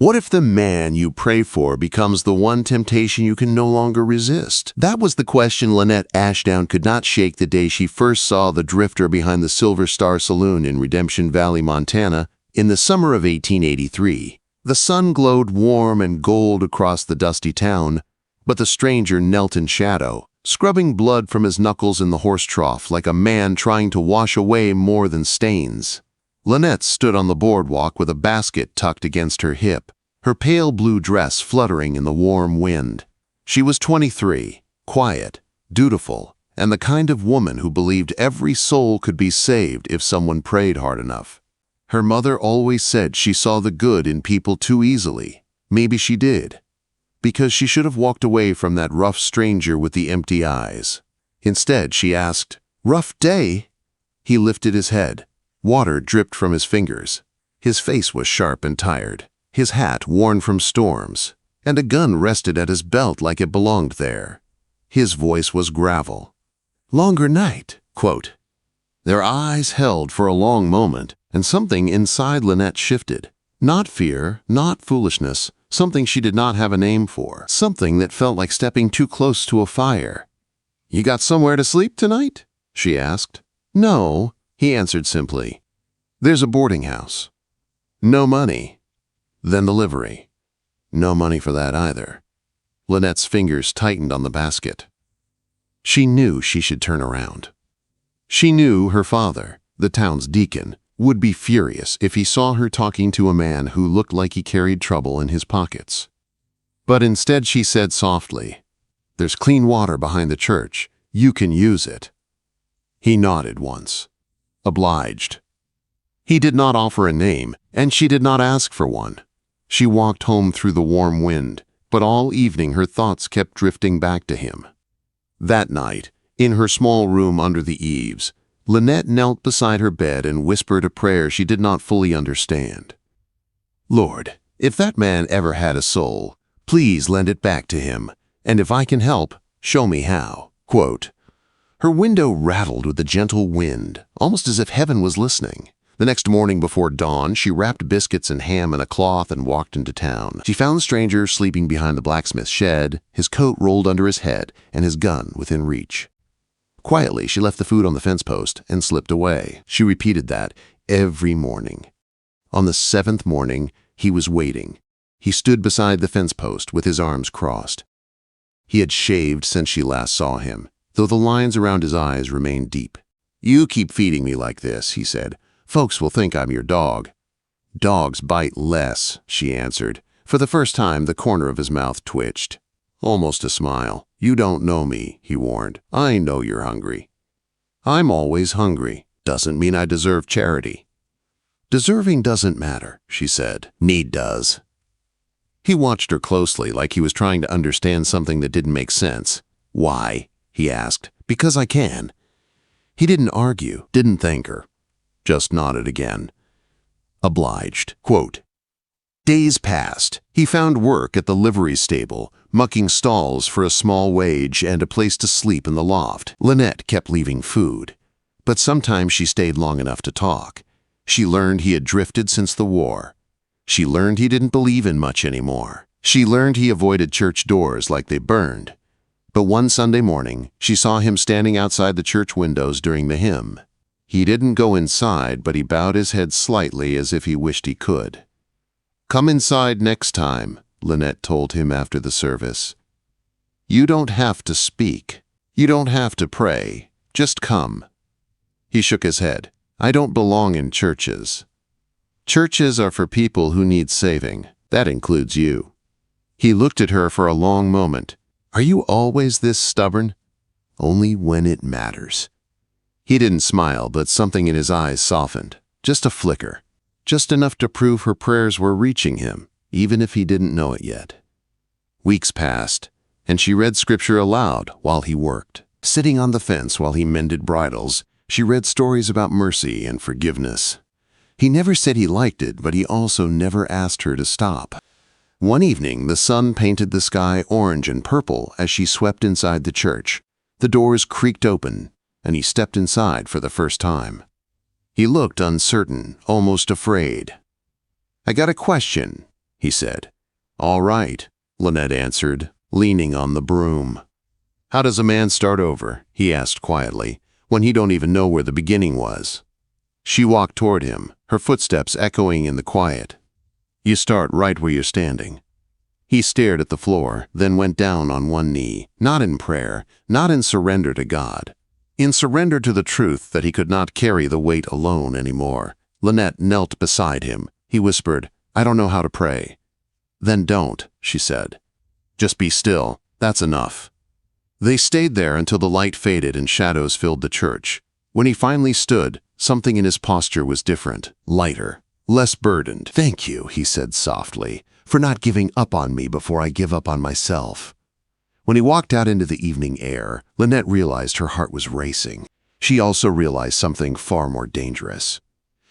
What if the man you pray for becomes the one temptation you can no longer resist? That was the question Lynette Ashdown could not shake the day she first saw the drifter behind the Silver Star Saloon in Redemption Valley, Montana, in the summer of 1883. The sun glowed warm and gold across the dusty town, but the stranger knelt in shadow, scrubbing blood from his knuckles in the horse trough like a man trying to wash away more than stains. Lynette stood on the boardwalk with a basket tucked against her hip, her pale blue dress fluttering in the warm wind. She was 23, quiet, dutiful, and the kind of woman who believed every soul could be saved if someone prayed hard enough. Her mother always said she saw the good in people too easily. Maybe she did, because she should have walked away from that rough stranger with the empty eyes. Instead, she asked, "Rough day?" He lifted his head. Water dripped from his fingers. His face was sharp and tired, his hat worn from storms, and a gun rested at his belt like it belonged there. His voice was gravel. "Longer night," quote. Their eyes held for a long moment, and something inside Lynette shifted. Not fear, not foolishness, something she did not have a name for, something that felt like stepping too close to a fire. "You got somewhere to sleep tonight?" she asked. "No," he answered simply. "There's a boarding house." "No money." "Then the livery." "No money for that either." Lynette's fingers tightened on the basket. She knew she should turn around. She knew her father, the town's deacon, would be furious if he saw her talking to a man who looked like he carried trouble in his pockets. But instead she said softly, "There's clean water behind the church. You can use it." He nodded once. Obliged. He did not offer a name, and she did not ask for one. She walked home through the warm wind, but all evening her thoughts kept drifting back to him. That night, in her small room under the eaves, Lynette knelt beside her bed and whispered a prayer she did not fully understand. "Lord, if that man ever had a soul, please lend it back to him, and if I can help, show me how." Quote. Her window rattled with the gentle wind, almost as if heaven was listening. The next morning before dawn, she wrapped biscuits and ham in a cloth and walked into town. She found the stranger sleeping behind the blacksmith's shed, his coat rolled under his head and his gun within reach. Quietly, she left the food on the fence post and slipped away. She repeated that every morning. On the 7th morning, he was waiting. He stood beside the fence post with his arms crossed. He had shaved since she last saw him, though the lines around his eyes remained deep. "You keep feeding me like this," he said. "Folks will think I'm your dog." "Dogs bite less," she answered. For the first time, the corner of his mouth twitched. Almost a smile. "You don't know me," he warned. "I know you're hungry." "I'm always hungry. Doesn't mean I deserve charity." "Deserving doesn't matter," she said. "Need does." He watched her closely, like he was trying to understand something that didn't make sense. "Why?" he asked. "Because I can." He didn't argue, didn't thank her. Just nodded again. Obliged. Quote. Days passed. He found work at the livery stable, mucking stalls for a small wage and a place to sleep in the loft. Lynette kept leaving food, but sometimes she stayed long enough to talk. She learned he had drifted since the war. She learned he didn't believe in much anymore. She learned he avoided church doors like they burned. But one Sunday morning, she saw him standing outside the church windows during the hymn. He didn't go inside, but he bowed his head slightly as if he wished he could. "Come inside next time," Lynette told him after the service. "You don't have to speak. You don't have to pray. Just come." He shook his head. "I don't belong in churches. Churches are for people who need saving. That includes you." He looked at her for a long moment. "Are you always this stubborn?" "Only when it matters." He didn't smile, but something in his eyes softened. Just a flicker. Just enough to prove her prayers were reaching him, even if he didn't know it yet. Weeks passed, and she read scripture aloud while he worked. Sitting on the fence while he mended bridles, she read stories about mercy and forgiveness. He never said he liked it, but he also never asked her to stop. One evening, the sun painted the sky orange and purple as she swept inside the church. The doors creaked open, and he stepped inside for the first time. He looked uncertain, almost afraid. "I got a question," he said. "All right," Lynette answered, leaning on the broom. "How does a man start over?" he asked quietly, "when he don't even know where the beginning was?" She walked toward him, her footsteps echoing in the quiet. "You start right where you're standing." He stared at the floor, then went down on one knee, not in prayer, not in surrender to God. In surrender to the truth that he could not carry the weight alone anymore. Lynette knelt beside him. He whispered, "I don't know how to pray." "Then don't," she said. "Just be still. That's enough." They stayed there until the light faded and shadows filled the church. When he finally stood, something in his posture was different, lighter, less burdened. "Thank you," he said softly, "for not giving up on me before I give up on myself." When he walked out into the evening air, Lynette realized her heart was racing. She also realized something far more dangerous.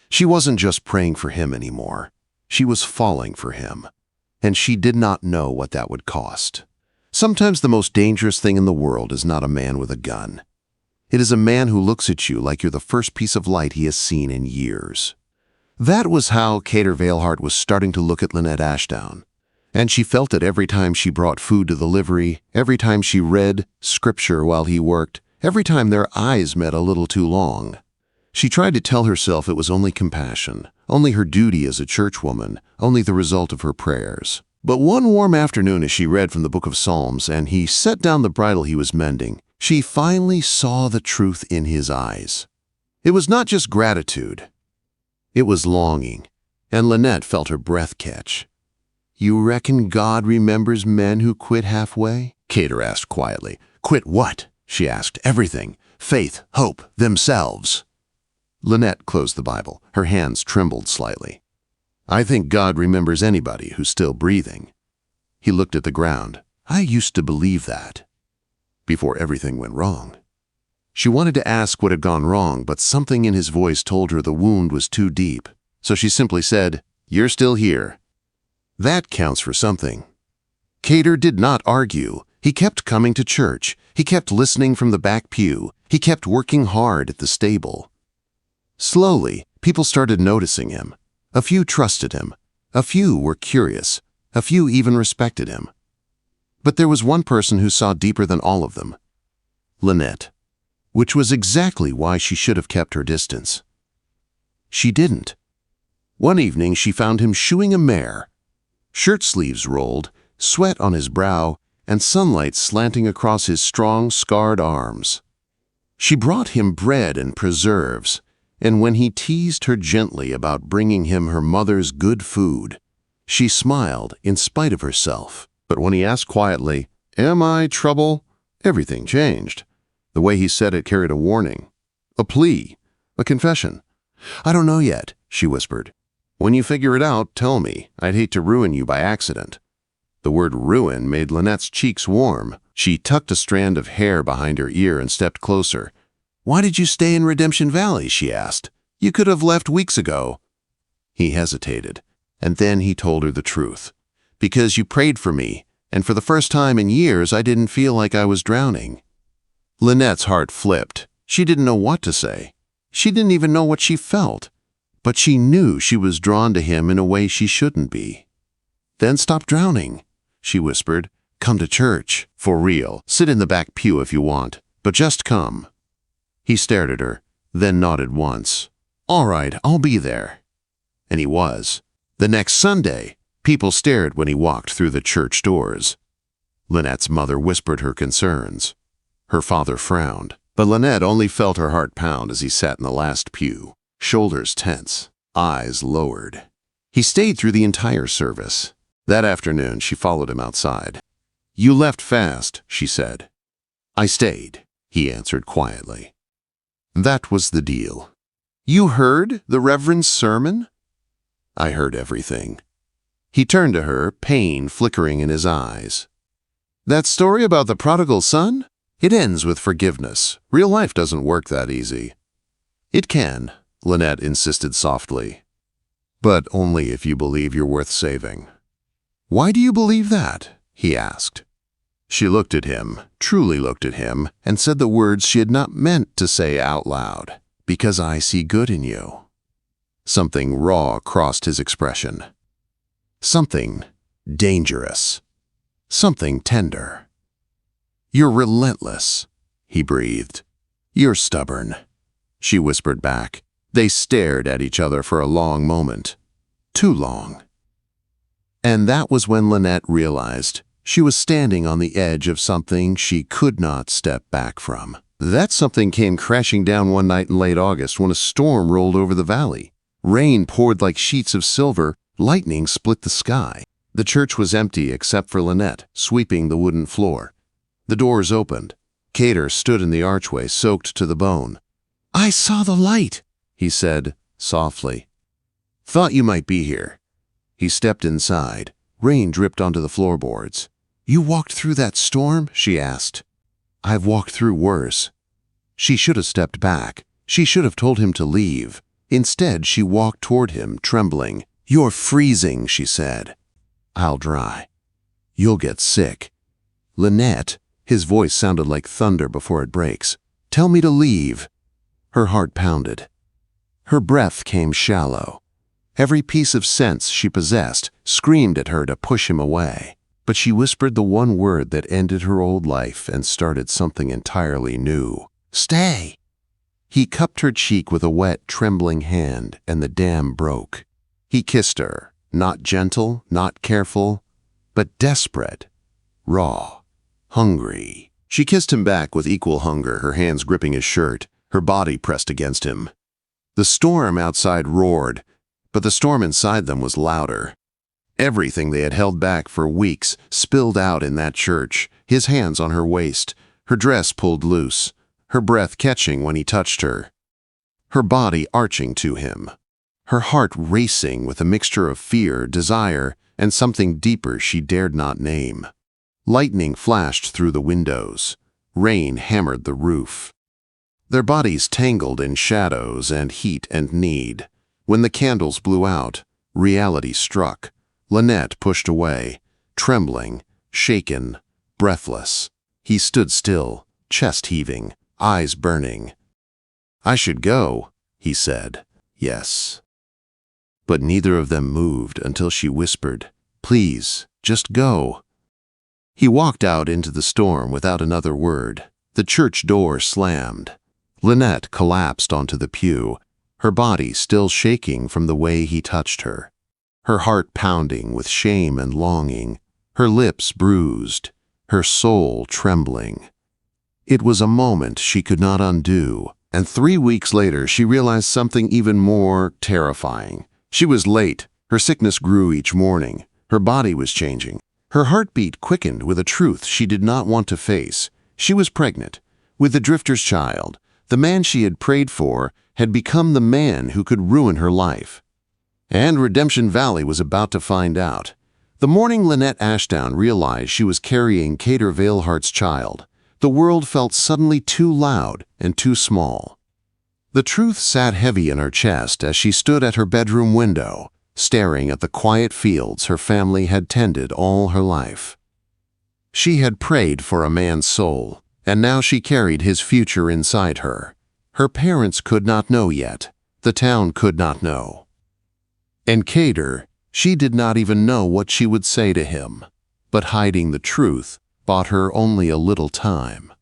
She wasn't just praying for him anymore. She was falling for him. And she did not know what that would cost. Sometimes the most dangerous thing in the world is not a man with a gun. It is a man who looks at you like you're the first piece of light he has seen in years. That was how Cader Veilheart was starting to look at Lynette Ashdown. And she felt it every time she brought food to the livery, every time she read scripture while he worked, every time their eyes met a little too long. She tried to tell herself it was only compassion, only her duty as a churchwoman, only the result of her prayers. But one warm afternoon as she read from the book of Psalms and he set down the bridle he was mending, she finally saw the truth in his eyes. It was not just gratitude. It was longing, and Lynette felt her breath catch. "You reckon God remembers men who quit halfway?" Cader asked quietly. "Quit what?" she asked. "Everything. Faith, hope, themselves." Lynette closed the Bible. Her hands trembled slightly. "I think God remembers anybody who's still breathing." He looked at the ground. "I used to believe that. Before everything went wrong." She wanted to ask what had gone wrong, but something in his voice told her the wound was too deep. So she simply said, "You're still here." That counts for something. Cader did not argue. He kept coming to church. He kept listening from the back pew. He kept working hard at the stable. Slowly, people started noticing him. A few trusted him. A few were curious. A few even respected him. But there was one person who saw deeper than all of them. Lynette. Which was exactly why she should have kept her distance. She didn't. One evening she found him shoeing a mare. Shirt sleeves rolled, sweat on his brow, and sunlight slanting across his strong, scarred arms. She brought him bread and preserves, and when he teased her gently about bringing him her mother's good food, she smiled in spite of herself. But when he asked quietly, "Am I trouble?" everything changed. The way he said it carried a warning, a plea, a confession. "I don't know yet," she whispered. "When you figure it out, tell me. I'd hate to ruin you by accident." The word ruin made Lynette's cheeks warm. She tucked a strand of hair behind her ear and stepped closer. "Why did you stay in Redemption Valley?" she asked. "You could have left weeks ago." He hesitated, and then he told her the truth. "Because you prayed for me, and for the first time in years I didn't feel like I was drowning." Lynette's heart flipped. She didn't know what to say. She didn't even know what she felt. But she knew she was drawn to him in a way she shouldn't be. "Then stop drowning," she whispered. "Come to church. For real. Sit in the back pew if you want. But just come." He stared at her, then nodded once. "All right, I'll be there." And he was. The next Sunday, people stared when he walked through the church doors. Lynette's mother whispered her concerns. Her father frowned. But Lynette only felt her heart pound as he sat in the last pew. Shoulders tense, eyes lowered. He stayed through the entire service. That afternoon, she followed him outside. "You left fast," she said. "I stayed," he answered quietly. That was the deal. "You heard the Reverend's sermon?" "I heard everything." He turned to her, pain flickering in his eyes. "That story about the prodigal son? It ends with forgiveness. Real life doesn't work that easy." "It can," Lynette insisted softly. "But only if you believe you're worth saving." "Why do you believe that?" he asked. She looked at him, truly looked at him, and said the words she had not meant to say out loud. "Because I see good in you." Something raw crossed his expression. Something dangerous. Something tender. "You're relentless," he breathed. "You're stubborn," she whispered back. They stared at each other for a long moment. Too long. And that was when Lynette realized she was standing on the edge of something she could not step back from. That something came crashing down one night in late August when a storm rolled over the valley. Rain poured like sheets of silver, lightning split the sky. The church was empty except for Lynette, sweeping the wooden floor. The doors opened. Cader stood in the archway, soaked to the bone. "I saw the light," he said, softly. "Thought you might be here." He stepped inside. Rain dripped onto the floorboards. "You walked through that storm?" she asked. "I've walked through worse." She should have stepped back. She should have told him to leave. Instead, she walked toward him, trembling. "You're freezing," she said. "I'll dry." "You'll get sick." "Lynette," his voice sounded like thunder before it breaks. "Tell me to leave." Her heart pounded. Her breath came shallow. Every piece of sense she possessed screamed at her to push him away. But she whispered the one word that ended her old life and started something entirely new. "Stay!" He cupped her cheek with a wet, trembling hand, and the dam broke. He kissed her, not gentle, not careful, but desperate, raw, hungry. She kissed him back with equal hunger, her hands gripping his shirt, her body pressed against him. The storm outside roared, but the storm inside them was louder. Everything they had held back for weeks spilled out in that church, his hands on her waist, her dress pulled loose, her breath catching when he touched her, her body arching to him, her heart racing with a mixture of fear, desire, and something deeper she dared not name. Lightning flashed through the windows. Rain hammered the roof. Their bodies tangled in shadows and heat and need. When the candles blew out, reality struck. Lynette pushed away, trembling, shaken, breathless. He stood still, chest heaving, eyes burning. "I should go," he said. "Yes." But neither of them moved until she whispered, "Please, just go." He walked out into the storm without another word. The church door slammed. Lynette collapsed onto the pew, her body still shaking from the way he touched her, her heart pounding with shame and longing, her lips bruised, her soul trembling. It was a moment she could not undo, and 3 weeks later she realized something even more terrifying. She was late. Her sickness grew each morning. Her body was changing. Her heartbeat quickened with a truth she did not want to face. She was pregnant with the drifter's child. The man she had prayed for had become the man who could ruin her life. And Redemption Valley was about to find out. The morning Lynette Ashdown realized she was carrying Cader Veilheart's child, the world felt suddenly too loud and too small. The truth sat heavy in her chest as she stood at her bedroom window, staring at the quiet fields her family had tended all her life. She had prayed for a man's soul, and now she carried his future inside her. Her parents could not know yet. The town could not know. And Cader, she did not even know what she would say to him. But hiding the truth bought her only a little time.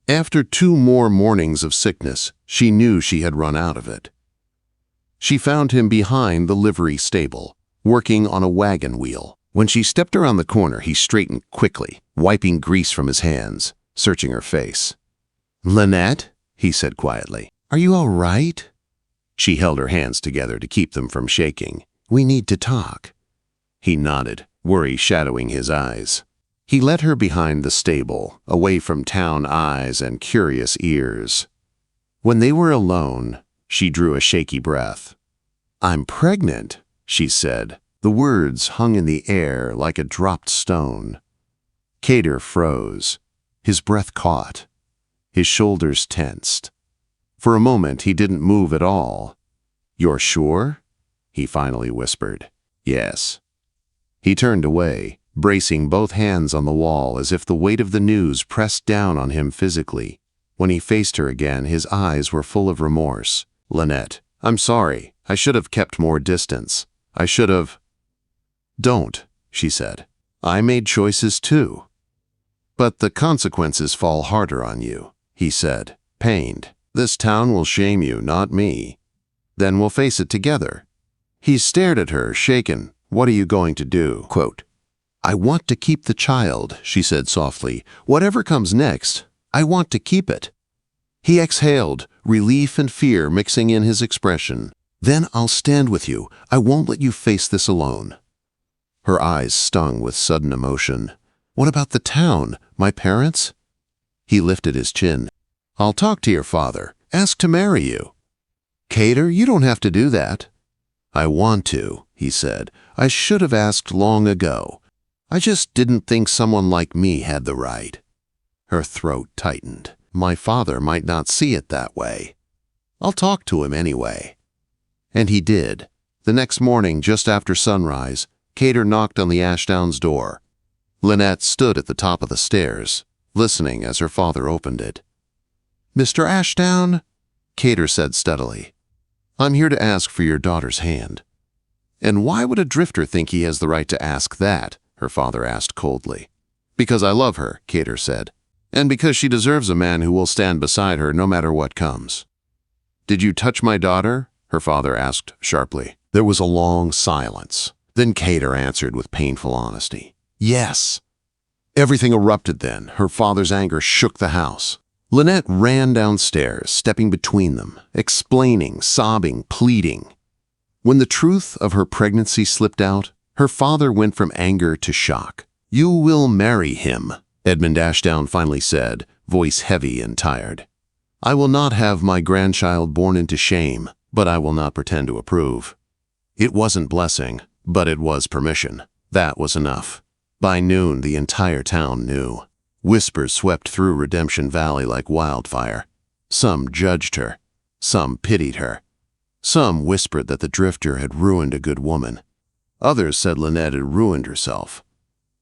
After 2 more mornings of sickness, she knew she had run out of it. She found him behind the livery stable, working on a wagon wheel. When she stepped around the corner, he straightened quickly, wiping grease from his hands, searching her face. "Lynette," he said quietly, "are you all right?" She held her hands together to keep them from shaking. "We need to talk." He nodded, worry shadowing his eyes. He led her behind the stable, away from town eyes and curious ears. When they were alone, she drew a shaky breath. "I'm pregnant," she said. The words hung in the air like a dropped stone. Cader froze. His breath caught. His shoulders tensed. For a moment, he didn't move at all. "You're sure?" he finally whispered. "Yes." He turned away, bracing both hands on the wall as if the weight of the news pressed down on him physically. When he faced her again, his eyes were full of remorse. "Lynette, I'm sorry. I should have kept more distance. I should have—" "Don't," she said. "I made choices too." "But the consequences fall harder on you," he said, pained. "This town will shame you, not me. Then we'll face it together." He stared at her, shaken. "What are you going to do?" Quote, "I want to keep the child," she said softly. "Whatever comes next, I want to keep it." He exhaled, relief and fear mixing in his expression. "Then I'll stand with you. I won't let you face this alone." Her eyes stung with sudden emotion. "What about the town? My parents?" He lifted his chin. "I'll talk to your father. Ask to marry you." "Cader, you don't have to do that." "I want to," he said. "I should have asked long ago. I just didn't think someone like me had the right." Her throat tightened. "My father might not see it that way. I'll talk to him anyway." And he did. The next morning, just after sunrise, Cader knocked on the Ashdowns' door. Lynette stood at the top of the stairs, listening as her father opened it. "Mr. Ashdown," Cader said steadily, "I'm here to ask for your daughter's hand." "And why would a drifter think he has the right to ask that?" her father asked coldly. "Because I love her," Cader said, "and because she deserves a man who will stand beside her no matter what comes." "Did you touch my daughter?" her father asked sharply. There was a long silence. Then Cader answered with painful honesty. "Yes." Everything erupted then. Her father's anger shook the house. Lynette ran downstairs, stepping between them, explaining, sobbing, pleading. When the truth of her pregnancy slipped out, her father went from anger to shock. "You will marry him," Edmund Ashdown finally said, voice heavy and tired. "I will not have my grandchild born into shame, but I will not pretend to approve." It wasn't blessing, but it was permission. That was enough. By noon, the entire town knew. Whispers swept through Redemption Valley like wildfire. Some judged her. Some pitied her. Some whispered that the drifter had ruined a good woman. Others said Lynette had ruined herself.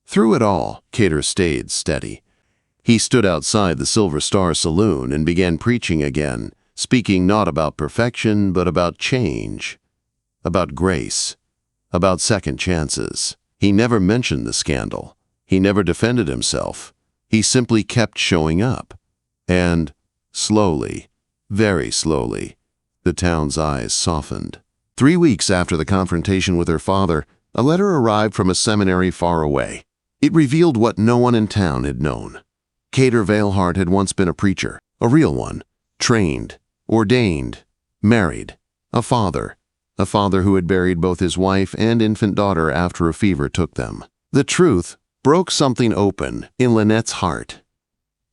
Through it all, Cader stayed steady. He stood outside the Silver Star Saloon and began preaching again, speaking not about perfection, but about change, about grace, about second chances. He never mentioned the scandal. He never defended himself. He simply kept showing up. And slowly, very slowly, the town's eyes softened. 3 weeks after the confrontation with her father, a letter arrived from a seminary far away. It revealed what no one in town had known. Cader Veilheart had once been a preacher, a real one, trained, ordained, married, a father who had buried both his wife and infant daughter after a fever took them. The truth broke something open in Lynette's heart.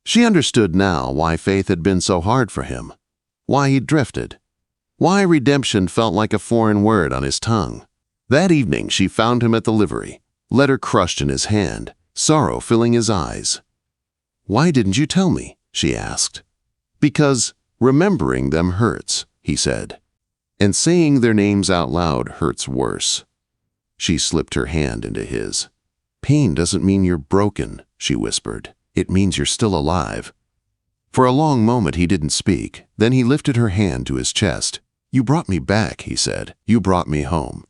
She understood now why faith had been so hard for him, why he drifted, why redemption felt like a foreign word on his tongue. That evening she found him at the livery, letter crushed in his hand, sorrow filling his eyes. "Why didn't you tell me?" she asked. "Because remembering them hurts," he said. "And saying their names out loud hurts worse." She slipped her hand into his. "Pain doesn't mean you're broken," she whispered. "It means you're still alive." For a long moment he didn't speak. Then he lifted her hand to his chest. "You brought me back," he said. "You brought me home."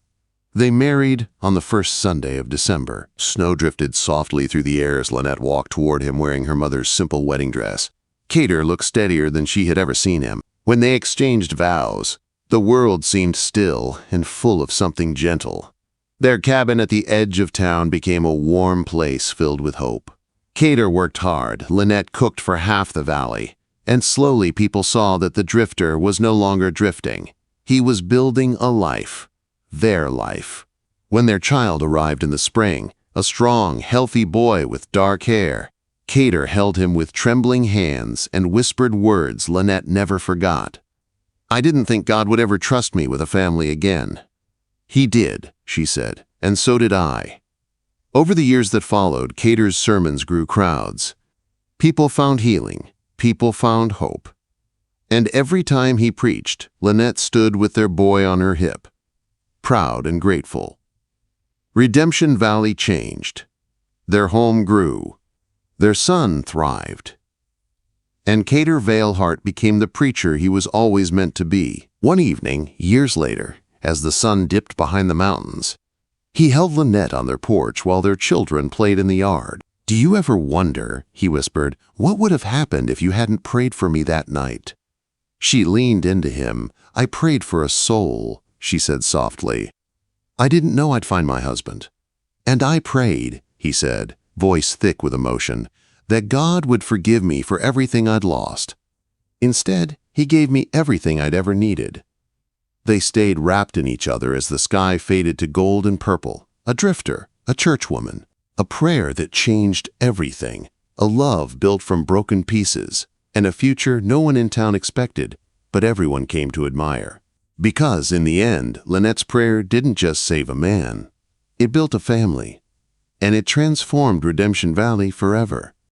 They married on the first Sunday of December. Snow drifted softly through the air as Lynette walked toward him wearing her mother's simple wedding dress. Cader looked steadier than she had ever seen him. When they exchanged vows, the world seemed still and full of something gentle. Their cabin at the edge of town became a warm place filled with hope. Cader worked hard, Lynette cooked for half the valley, and slowly people saw that the drifter was no longer drifting. He was building a life, their life. When their child arrived in the spring, a strong, healthy boy with dark hair, Cader held him with trembling hands and whispered words Lynette never forgot. "I didn't think God would ever trust me with a family again." "He did," she said, "and so did I." Over the years that followed, Cader's sermons grew crowds. People found healing. People found hope. And every time he preached, Lynette stood with their boy on her hip, proud and grateful. Redemption Valley changed. Their home grew. Their son thrived. And Cader Veilheart became the preacher he was always meant to be. One evening, years later, as the sun dipped behind the mountains, He held Lynette on their porch while their children played in the yard. "Do you ever wonder," he whispered, "what would have happened if you hadn't prayed for me that night?" She leaned into him. "I prayed for a soul," she said softly. "I didn't know I'd find my husband. And I prayed," he said, voice thick with emotion, "that God would forgive me for everything I'd lost. Instead, he gave me everything I'd ever needed." They stayed wrapped in each other as the sky faded to gold and purple, a drifter, a churchwoman, a prayer that changed everything, a love built from broken pieces, and a future no one in town expected, but everyone came to admire. Because, in the end, Lynette's prayer didn't just save a man. It built a family, and it transformed Redemption Valley forever.